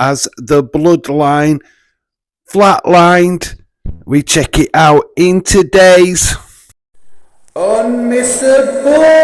as the Bloodline flatlined. We check it out in today's Unmissable.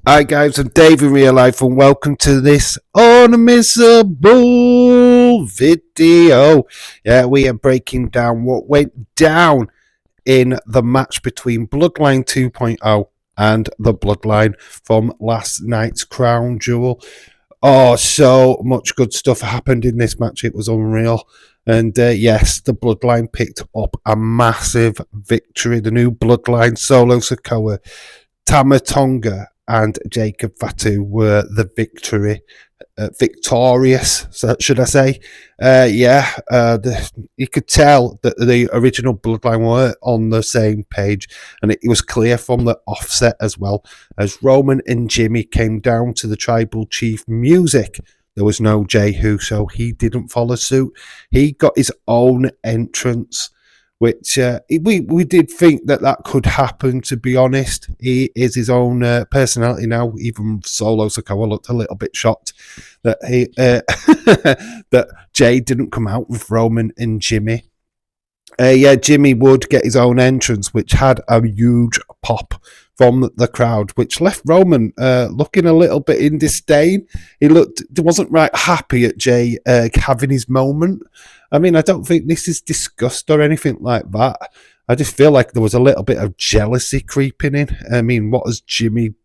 Hi guys, I'm Dave in real life and welcome to this Unmissable video. Yeah, we are breaking down what went down in the match between Bloodline 2.0 and the Bloodline from last night's Crown Jewel. Oh, so much good stuff happened in this match. It was unreal. And yes, the Bloodline picked up a massive victory. The new Bloodline, Solo Sikoa, Tama Tonga, and Jacob Fatu were the victorious, should I say. You could tell that the original Bloodline were on the same page, and it was clear from the offset as well. As Roman and Jimmy came down to the Tribal Chief music, there was no Jey Uso. He didn't follow suit. He got his own entrance, which we did think that could happen, to be honest. He is his own personality now. Even Solo Sikoa looked a little bit shocked that that Jey didn't come out with Roman and Jimmy. Jimmy would get his own entrance, which had a huge pop from the crowd, which left Roman looking a little bit in disdain. He wasn't right happy at Jey having his moment. I mean, I don't think this is disgust or anything like that. I just feel like there was a little bit of jealousy creeping in. I mean, what has Jey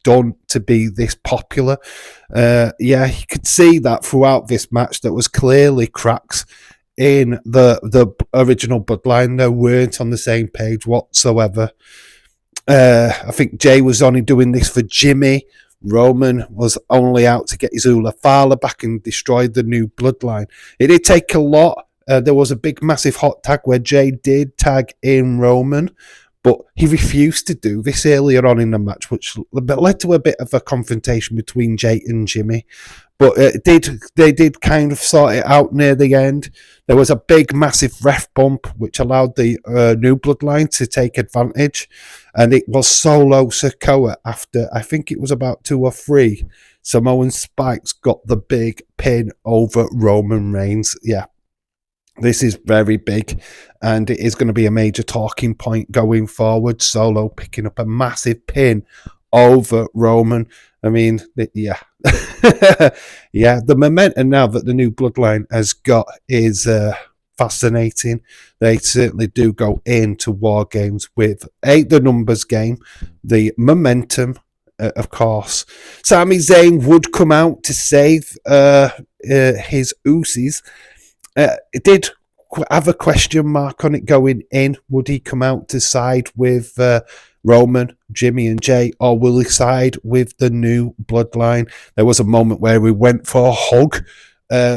done to be this popular? You could see that throughout this match. There was clearly cracks in the original Bloodline. They weren't on the same page whatsoever. I think Jey was only doing this for Jimmy. Roman was only out to get his Ula Fala back and destroy the new Bloodline. It did take a lot. There was a big, massive hot tag where Jey did tag in Roman, but he refused to do this earlier on in the match, which led to a bit of a confrontation between Jey and Jimmy. But they did kind of sort it out near the end. There was a big, massive ref bump, which allowed the new Bloodline to take advantage. And it was Solo Sikoa after, I think it was about 2 or 3. Samoan Spikes got the big pin over Roman Reigns. Yeah, this is very big, and it is going to be a major talking point going forward. Solo picking up a massive pin over Roman. I mean, yeah. The momentum now that the new Bloodline has got is fascinating. They certainly do go into War Games with the numbers game, the momentum, of course. Sami Zayn would come out to save his Usos. It did have a question mark on it going in. Would he come out to side with Roman, Jimmy and Jey, or will he side with the new Bloodline? There was a moment where we went for a hug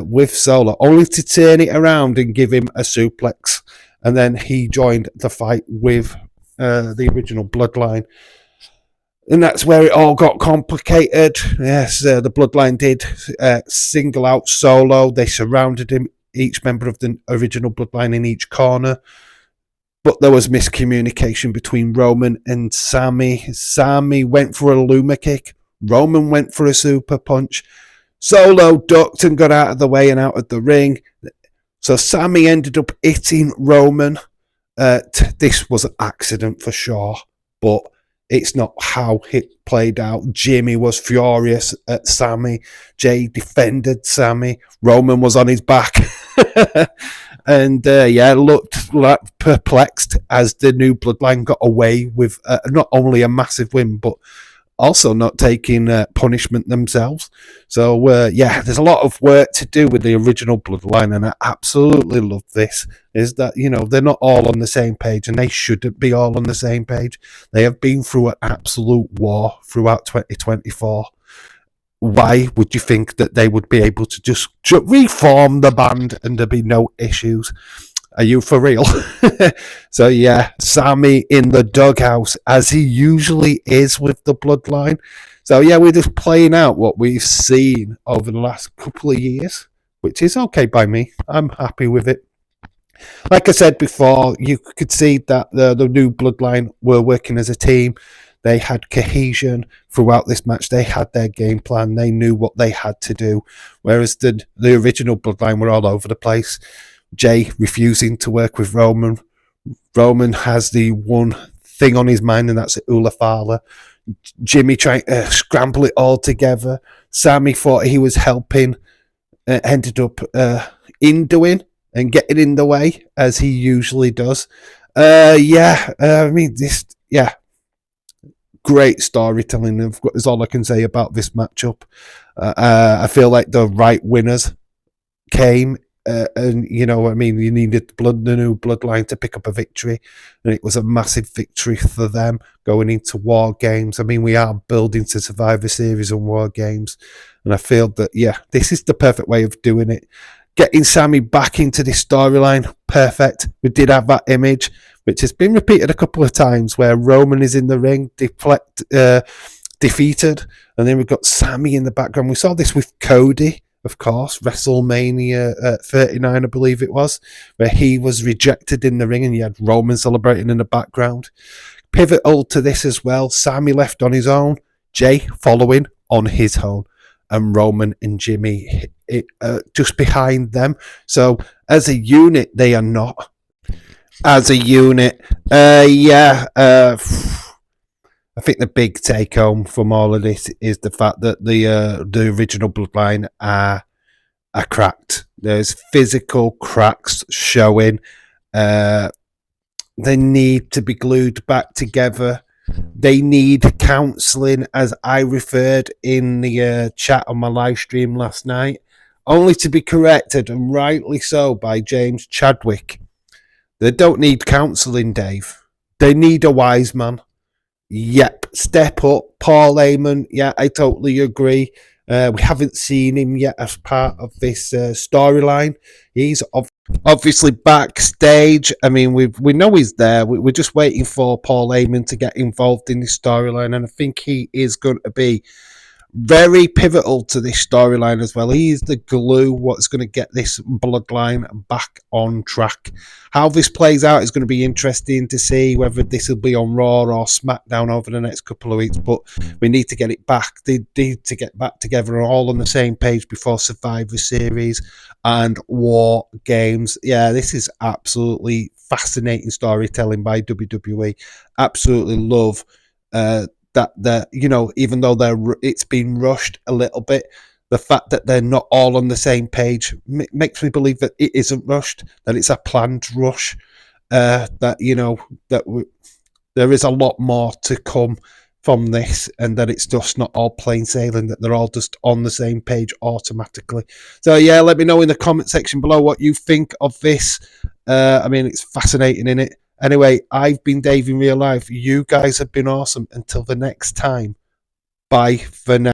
with Solo, only to turn it around and give him a suplex, and then he joined the fight with the original Bloodline. And that's where it all got complicated. Yes, the Bloodline did single out Solo. They surrounded him, each member of the original Bloodline in each corner. But there was miscommunication between Roman and Sami. Sami went for a Luma kick. Roman went for a super punch. Solo ducked and got out of the way and out of the ring. So Sami ended up hitting Roman. This was an accident for sure, but it's not how it played out. Jimmy was furious at Sami. Jey defended Sami. Roman was on his back. And looked like perplexed as the new Bloodline got away with not only a massive win, but also not taking punishment themselves. So, there's a lot of work to do with the original Bloodline, and I absolutely love this, is that, they're not all on the same page, and they shouldn't be all on the same page. They have been through an absolute war throughout 2024. why would you think that they would be able to just reform the band and there be no issues? Are you for real? So yeah, Sammy in the dughouse, as he usually is with the Bloodline. So yeah, we're just playing out what we've seen over the last couple of years, which is okay by me. I'm happy with it. Like I said before, you could see that the new Bloodline were working as a team. They had cohesion throughout this match. They had their game plan. They knew what they had to do. Whereas the original Bloodline were all over the place. Jay refusing to work with Roman. Roman has the one thing on his mind, and that's Ula Fala. Jimmy trying to scramble it all together. Sammy thought he was helping, ended up in doing and getting in the way, as he usually does. I mean, great storytelling is all I can say about this matchup. I feel like the right winners came, and you know, I mean, you needed the new Bloodline to pick up a victory, and it was a massive victory for them going into War Games. I mean, we are building to Survivor Series and War Games, and I feel that this is the perfect way of doing it. Getting Sammy back into this storyline, perfect. We did have that image, which has been repeated a couple of times, where Roman is in the ring, defeated, and then we've got Sammy in the background. We saw this with Cody, of course, WrestleMania 39, I believe it was, where he was rejected in the ring and you had Roman celebrating in the background. Pivotal to this as well, Sammy left on his own, Jay following on his own, and Roman and Jimmy just behind them. So as a unit, they are not. As a unit, I think the big take home from all of this is the fact that the original Bloodline are cracked. There's physical cracks showing. They need to be glued back together. They need counselling, as I referred in the chat on my live stream last night, only to be corrected, and rightly so, by James Chadwick. They don't need counselling, Dave. They need a wise man. Yep, step up. Paul Heyman, yeah, I totally agree. We haven't seen him yet as part of this storyline. He's obviously backstage. I mean, we know he's there. We're just waiting for Paul Heyman to get involved in this storyline, and I think he is going to be very pivotal to this storyline as well. He's the glue, what's going to get this Bloodline back on track. How this plays out is going to be interesting to see, whether this will be on Raw or SmackDown over the next couple of weeks, but we need to get it back. They need to get back together and all on the same page before Survivor Series and War Games. Yeah, this is absolutely fascinating storytelling by WWE. Absolutely love that even though it's been rushed a little bit, the fact that they're not all on the same page makes me believe that it isn't rushed, that it's a planned rush, there is a lot more to come from this, and that it's just not all plain sailing, that they're all just on the same page automatically. So yeah, let me know in the comment section below what you think of this. I mean, it's fascinating, isn't it? Anyway, I've been Dave in real life. You guys have been awesome. Until the next time, bye for now.